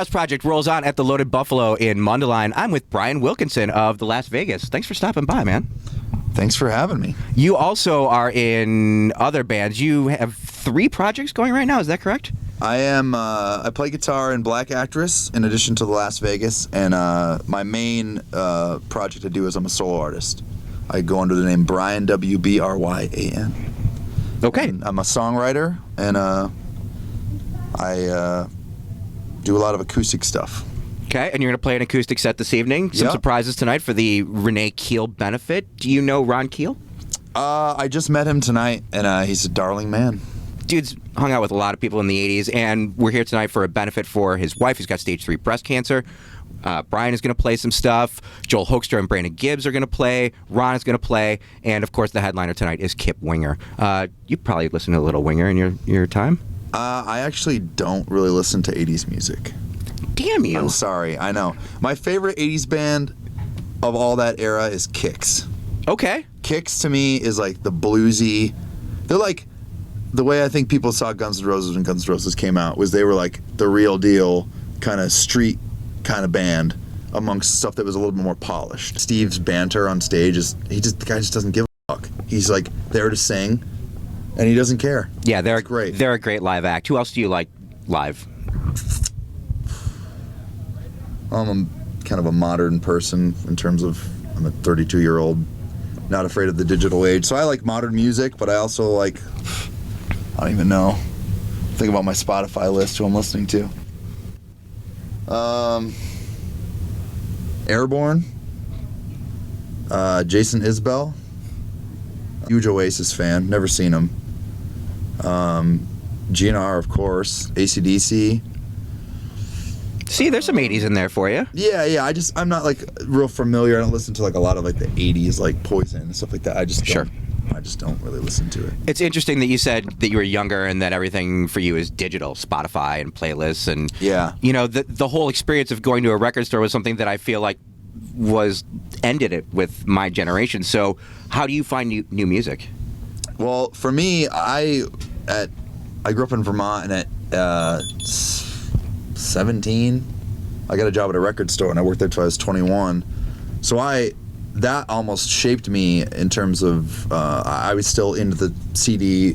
Straus Project rolls on at the Loaded Buffalo in Mundelein. I'm with Bryan Wilkinson of the Las Vegas. Thanks for stopping by, man. Thanks for having me. You also are in other bands. You have 3 projects going right now, is that correct? I am. I play guitar in Black Actress in addition to the Las Vegas, and my main project I do is I'm a solo artist. I go under the name Bryan, W-B-R-Y-A-N. Okay. And I'm a songwriter, and I do a lot of acoustic stuff. Okay, and you're going to play an acoustic set this evening. Some surprises tonight for the Renee Keel benefit. Do you know Ron Keel? I just met him tonight, and he's a darling man. Dude's hung out with a lot of people in the 80s, and we're here tonight for a benefit for his wife who's got stage 3 breast cancer. Bryan is going to play some stuff. Joel Hoekstra and Brandon Gibbs are going to play. Ron is going to play. And, of course, the headliner tonight is Kip Winger. You probably listen to a little Winger in your time? I actually don't really listen to 80s music. Damn you. I'm sorry, I know. My favorite 80s band of all that era is Kix. Okay. Kix to me is like the bluesy. They're like the way I think people saw Guns N' Roses when Guns N' Roses came out was they were like the real deal kind of street kind of band amongst stuff that was a little bit more polished. Steve's banter on stage is the guy just doesn't give a fuck. He's like there to sing and he doesn't care. Yeah, they're great. They're a great live act. Who else do you like live? I'm kind of a modern person in terms of I'm a 32-year-old, not afraid of the digital age. So I like modern music, but I also like, I don't even know. Think about my Spotify list, who I'm listening to. Airborne, Jason Isbell, huge Oasis fan, never seen him. GNR, of course, AC/DC. See, there's some 80s in there for you. Yeah. I'm not like real familiar. I don't listen to like a lot of like the 80s, like Poison and stuff like that. I just don't really listen to it. It's interesting that you said that you were younger and that everything for you is digital, Spotify and playlists, and you know the whole experience of going to a record store was something that I feel like ended it with my generation. So, how do you find new music? Well, for me, I grew up in Vermont, and at 17, I got a job at a record store, and I worked there till I was 21. So that almost shaped me in terms of I was still into the CD,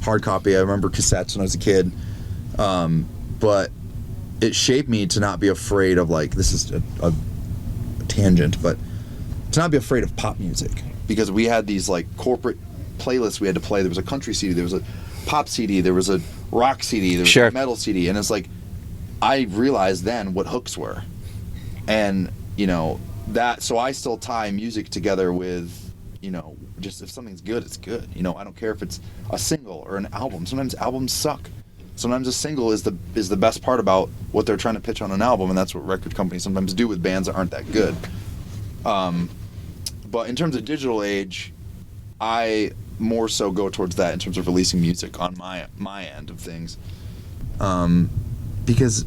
hard copy. I remember cassettes when I was a kid, but it shaped me to not be afraid of this is a tangent, but to not be afraid of pop music, because we had these corporate playlists we had to play. There was a country CD, there was a pop CD, there was a rock CD, there was a metal CD, and it's I realized then what hooks were, and so I still tie music together with just if something's good, it's good. I don't care if it's a single or an album. Sometimes albums suck. Sometimes a single is the best part about what they're trying to pitch on an album, and that's what record companies sometimes do with bands that aren't that good. But in terms of digital age, I more so go towards that in terms of releasing music on my end of things. Because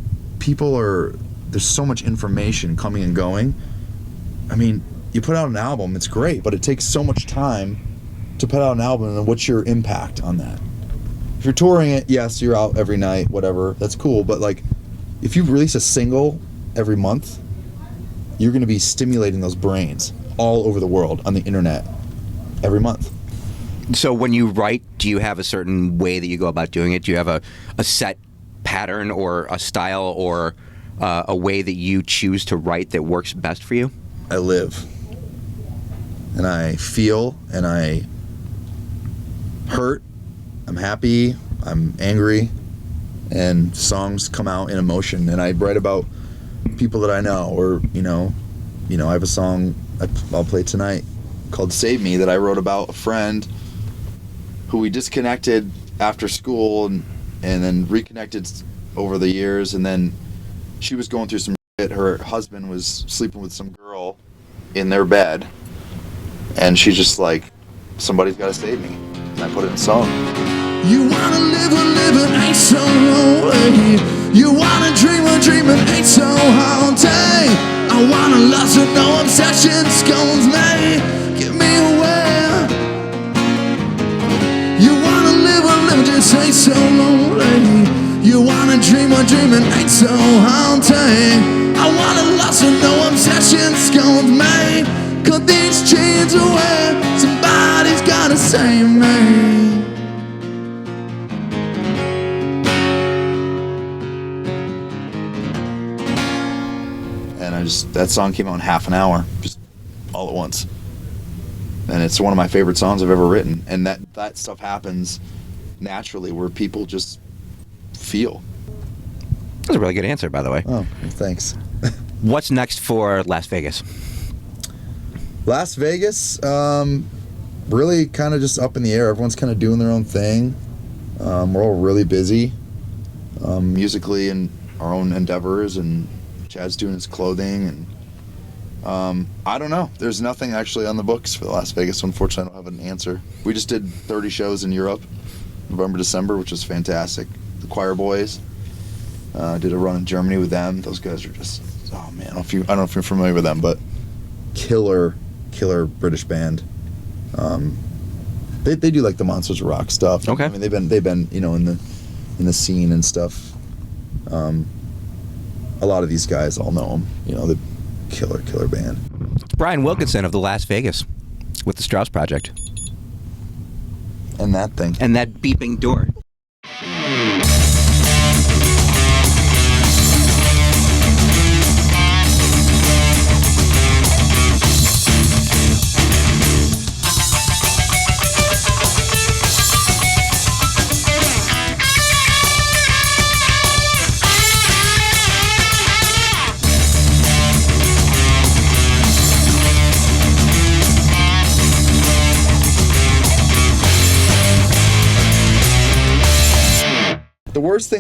there's so much information coming and going. I mean, you put out an album, it's great, but it takes so much time to put out an album, and what's your impact on that? If you're touring it, yes, you're out every night, whatever, that's cool, but if you release a single every month, you're going to be stimulating those brains all over the world on the internet every month. So when you write, do you have a certain way that you go about doing it? Do you have a set pattern or a style or a way that you choose to write that works best for you? I live, and I feel, and I hurt, I'm happy, I'm angry, and songs come out in emotion, and I write about people that I know, or I have a song I'll play tonight called Save Me that I wrote about a friend who we disconnected after school and then reconnected over the years, and then she was going through some shit. Her husband was sleeping with some girl in their bed, and she's just somebody's got to save me, and I put it in song. You wanna live a living ain't so lonely. You wanna dream a dream it ain't so haunting. I wanna lust with no obsession scones me. Get me away. You wanna live a living just ain't so lonely. You wanna dream a dream and ain't so haunting. I wanna lost and no obsession scones me. Cut these chains away, somebody's gotta save me. And that song came out in half an hour, just all at once. And it's one of my favorite songs I've ever written. And that stuff happens naturally where people just feel. That's a really good answer, by the way. Oh, well, thanks. What's next for Las Vegas? Las Vegas, really kind of just up in the air. Everyone's kind of doing their own thing. We're all really busy musically in our own endeavors, and Chad's doing his clothing, and I don't know. There's nothing actually on the books for the Las Vegas. Unfortunately, I don't have an answer. We just did 30 shows in Europe, November, December, which was fantastic. The Choir Boys did a run in Germany with them. Those guys are just, oh man, I don't know if you're familiar with them, but killer British band. They do like the Monsters of Rock stuff. Okay. I mean, they've been in the scene and stuff. A lot of these guys all know them. The killer band. Bryan Wilkinson of the Las Vegas with the Straus Project. And that thing. And that beeping door.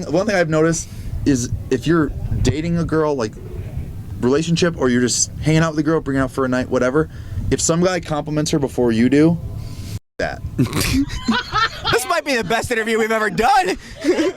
One thing I've noticed is if you're dating a girl, like relationship, or you're just hanging out with a girl, bringing her out for a night, whatever, if some guy compliments her before you do, that. This might be the best interview we've ever done.